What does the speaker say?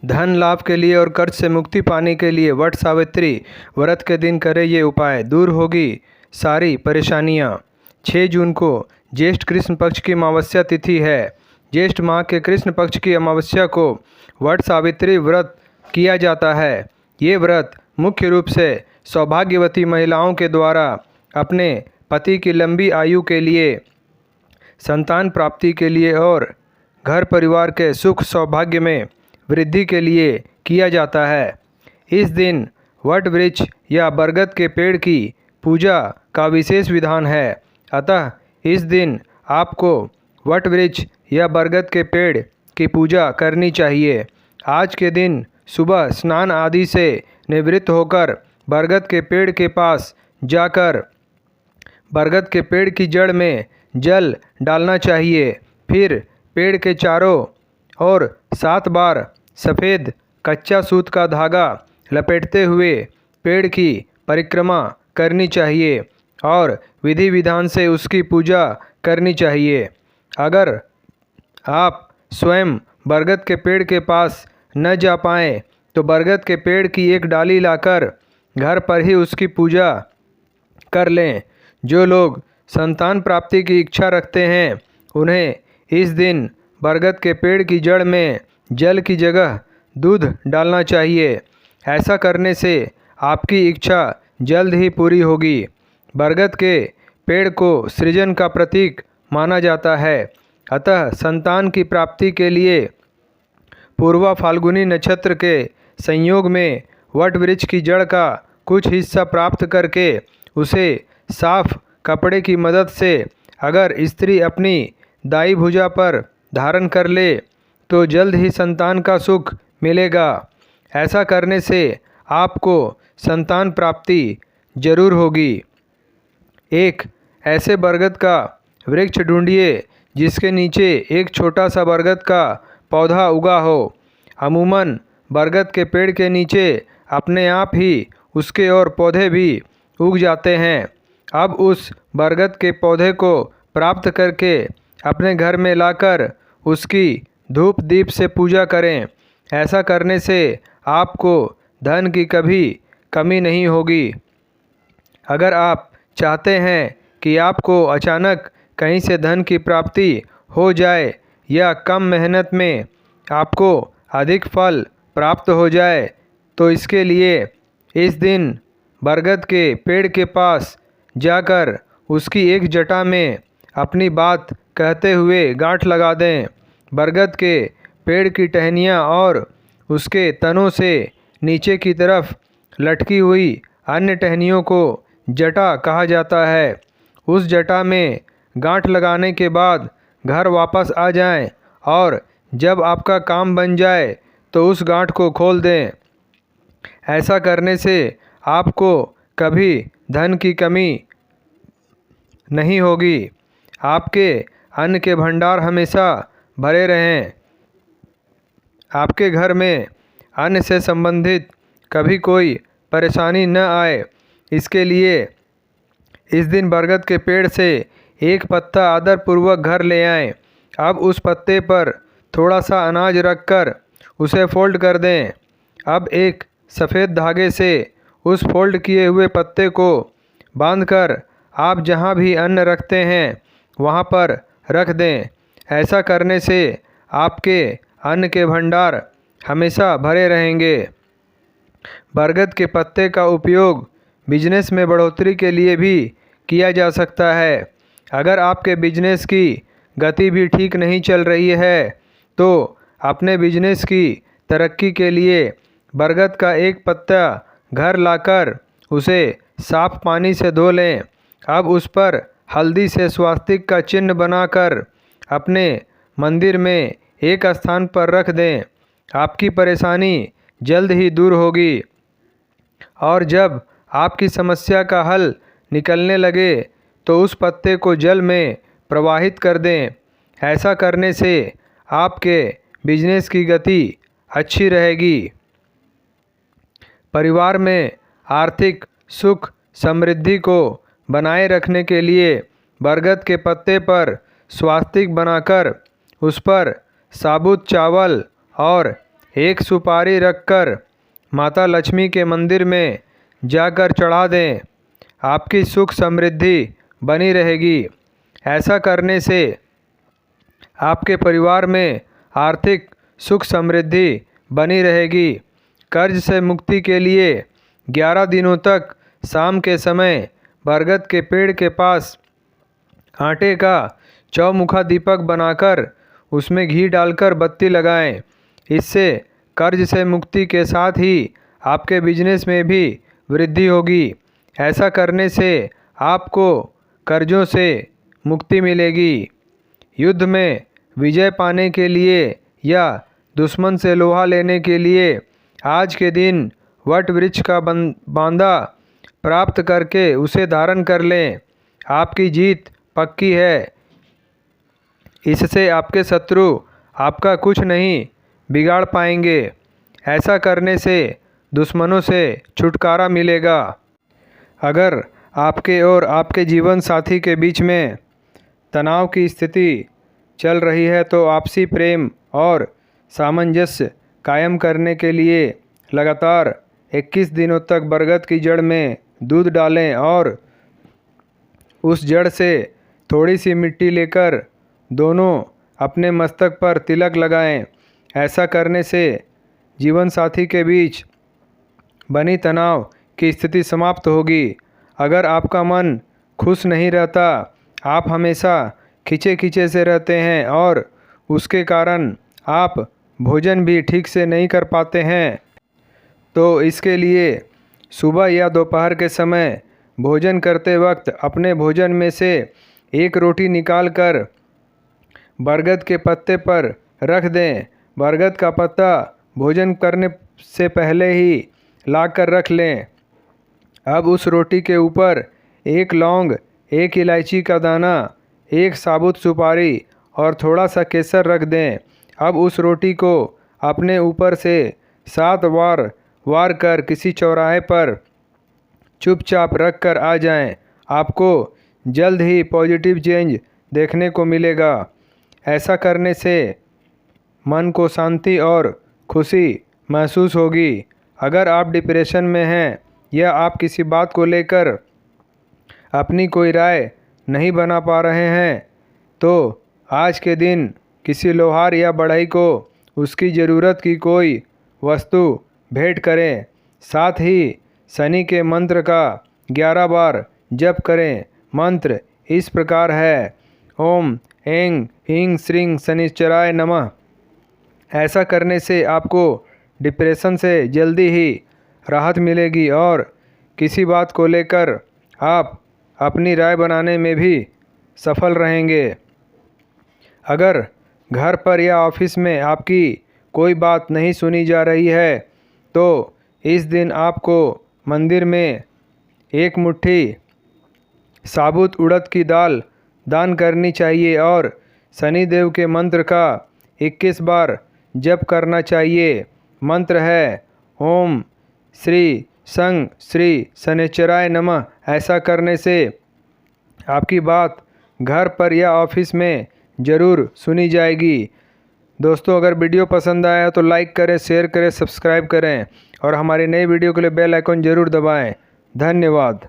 धन लाभ के लिए और कर्ज से मुक्ति पाने के लिए वट सावित्री व्रत के दिन करें ये उपाय, दूर होगी सारी परेशानियाँ। 6 जून को ज्येष्ठ कृष्ण पक्ष की अमावस्या तिथि है। ज्येष्ठ माह के कृष्ण पक्ष की अमावस्या को वट सावित्री व्रत किया जाता है। ये व्रत मुख्य रूप से सौभाग्यवती महिलाओं के द्वारा अपने पति की लंबी आयु के लिए, संतान प्राप्ति के लिए और घर परिवार के सुख सौभाग्य में वृद्धि के लिए किया जाता है। इस दिन वट वृक्ष या बरगद के पेड़ की पूजा का विशेष विधान है। अतः इस दिन आपको वट वृक्ष या बरगद के पेड़ की पूजा करनी चाहिए। आज के दिन सुबह स्नान आदि से निवृत्त होकर बरगद के पेड़ के पास जाकर बरगद के पेड़ की जड़ में जल डालना चाहिए। फिर पेड़ के चारों ओर 7 बार सफ़ेद कच्चा सूत का धागा लपेटते हुए पेड़ की परिक्रमा करनी चाहिए और विधि विधान से उसकी पूजा करनी चाहिए। अगर आप स्वयं बरगद के पेड़ के पास न जा पाएँ तो बरगद के पेड़ की एक डाली लाकर घर पर ही उसकी पूजा कर लें। जो लोग संतान प्राप्ति की इच्छा रखते हैं उन्हें इस दिन बरगद के पेड़ की जड़ में जल की जगह दूध डालना चाहिए। ऐसा करने से आपकी इच्छा जल्द ही पूरी होगी। बरगद के पेड़ को सृजन का प्रतीक माना जाता है। अतः संतान की प्राप्ति के लिए पूर्वा फाल्गुनी नक्षत्र के संयोग में वट वृक्ष की जड़ का कुछ हिस्सा प्राप्त करके उसे साफ कपड़े की मदद से अगर स्त्री अपनी दाई भुजा पर धारण कर ले तो जल्द ही संतान का सुख मिलेगा। ऐसा करने से आपको संतान प्राप्ति जरूर होगी। एक ऐसे बरगद का वृक्ष ढूंढिए जिसके नीचे एक छोटा सा बरगद का पौधा उगा हो। अमूमन बरगद के पेड़ के नीचे अपने आप ही उसके और पौधे भी उग जाते हैं। अब उस बरगद के पौधे को प्राप्त करके अपने घर में लाकर उसकी धूप दीप से पूजा करें। ऐसा करने से आपको धन की कभी कमी नहीं होगी। अगर आप चाहते हैं कि आपको अचानक कहीं से धन की प्राप्ति हो जाए या कम मेहनत में आपको अधिक फल प्राप्त हो जाए तो इसके लिए इस दिन बरगद के पेड़ के पास जाकर उसकी एक जटा में अपनी बात कहते हुए गांठ लगा दें। बरगद के पेड़ की टहनियाँ और उसके तनों से नीचे की तरफ लटकी हुई अन्य टहनियों को जटा कहा जाता है। उस जटा में गांठ लगाने के बाद घर वापस आ जाएं और जब आपका काम बन जाए तो उस गांठ को खोल दें। ऐसा करने से आपको कभी धन की कमी नहीं होगी। आपके अन्न के भंडार हमेशा भरे रहें। आपके घर में अन्न से संबंधित कभी कोई परेशानी न आए, इसके लिए इस दिन बरगद के पेड़ से एक पत्ता आदरपूर्वक घर ले आएं। अब उस पत्ते पर थोड़ा सा अनाज रखकर उसे फोल्ड कर दें। अब एक सफ़ेद धागे से उस फोल्ड किए हुए पत्ते को बांधकर आप जहां भी अन्न रखते हैं वहां पर रख दें। ऐसा करने से आपके अन्न के भंडार हमेशा भरे रहेंगे। बरगद के पत्ते का उपयोग बिजनेस में बढ़ोतरी के लिए भी किया जा सकता है। अगर आपके बिजनेस की गति भी ठीक नहीं चल रही है तो अपने बिजनेस की तरक्की के लिए बरगद का एक पत्ता घर लाकर उसे साफ पानी से धो लें। अब उस पर हल्दी से स्वास्तिक का चिन्ह बनाकर अपने मंदिर में एक स्थान पर रख दें। आपकी परेशानी जल्द ही दूर होगी और जब आपकी समस्या का हल निकलने लगे तो उस पत्ते को जल में प्रवाहित कर दें। ऐसा करने से आपके बिजनेस की गति अच्छी रहेगी। परिवार में आर्थिक सुख समृद्धि को बनाए रखने के लिए बरगद के पत्ते पर स्वास्तिक बनाकर उस पर साबुत चावल और एक सुपारी रखकर माता लक्ष्मी के मंदिर में जाकर चढ़ा दें। आपकी सुख समृद्धि बनी रहेगी। ऐसा करने से आपके परिवार में आर्थिक सुख समृद्धि बनी रहेगी। कर्ज से मुक्ति के लिए 11 दिनों तक शाम के समय बरगद के पेड़ के पास आटे का चौमुखा दीपक बनाकर उसमें घी डालकर बत्ती लगाएं। इससे कर्ज से मुक्ति के साथ ही आपके बिजनेस में भी वृद्धि होगी। ऐसा करने से आपको कर्जों से मुक्ति मिलेगी। युद्ध में विजय पाने के लिए या दुश्मन से लोहा लेने के लिए आज के दिन वट वृक्ष का बांदा प्राप्त करके उसे धारण कर लें। आपकी जीत पक्की है। इससे आपके शत्रु आपका कुछ नहीं बिगाड़ पाएंगे। ऐसा करने से दुश्मनों से छुटकारा मिलेगा। अगर आपके और आपके जीवन साथी के बीच में तनाव की स्थिति चल रही है तो आपसी प्रेम और सामंजस्य कायम करने के लिए लगातार 21 दिनों तक बरगद की जड़ में दूध डालें और उस जड़ से थोड़ी सी मिट्टी लेकर दोनों अपने मस्तक पर तिलक लगाएं। ऐसा करने से जीवन साथी के बीच बनी तनाव की स्थिति समाप्त होगी। अगर आपका मन खुश नहीं रहता, आप हमेशा खिंचे खिंचे से रहते हैं और उसके कारण आप भोजन भी ठीक से नहीं कर पाते हैं, तो इसके लिए सुबह या दोपहर के समय भोजन करते वक्त अपने भोजन में से एक रोटी निकाल कर बरगद के पत्ते पर रख दें। बरगद का पत्ता भोजन करने से पहले ही लाकर रख लें। अब उस रोटी के ऊपर एक लौंग, एक इलायची का दाना, एक साबुत सुपारी और थोड़ा सा केसर रख दें। अब उस रोटी को अपने ऊपर से 7 बार वार कर किसी चौराहे पर चुपचाप रख कर आ जाएं। आपको जल्द ही पॉजिटिव चेंज देखने को मिलेगा। ऐसा करने से मन को शांति और खुशी महसूस होगी। अगर आप डिप्रेशन में हैं या आप किसी बात को लेकर अपनी कोई राय नहीं बना पा रहे हैं, तो आज के दिन किसी लोहार या बढ़ई को उसकी ज़रूरत की कोई वस्तु भेंट करें। साथ ही शनि के मंत्र का 11 बार जप करें। मंत्र इस प्रकार है: ओम ऐं ह्रीं श्रीं शनिश्चराय नमः। ऐसा करने से आपको डिप्रेशन से जल्दी ही राहत मिलेगी और किसी बात को लेकर आप अपनी राय बनाने में भी सफल रहेंगे। अगर घर पर या ऑफिस में आपकी कोई बात नहीं सुनी जा रही है, तो इस दिन आपको मंदिर में एक मुट्ठी साबुत उड़द की दाल दान करनी चाहिए और शनिदेव के मंत्र का 21 बार जप करना चाहिए। मंत्र है: ओम श्री संग श्री शनिश्चराय नमः। ऐसा करने से आपकी बात घर पर या ऑफिस में ज़रूर सुनी जाएगी। दोस्तों, अगर वीडियो पसंद आया तो लाइक करें, शेयर करें, सब्सक्राइब करें और हमारी नई वीडियो के लिए बेल आइकन ज़रूर दबाएं। धन्यवाद।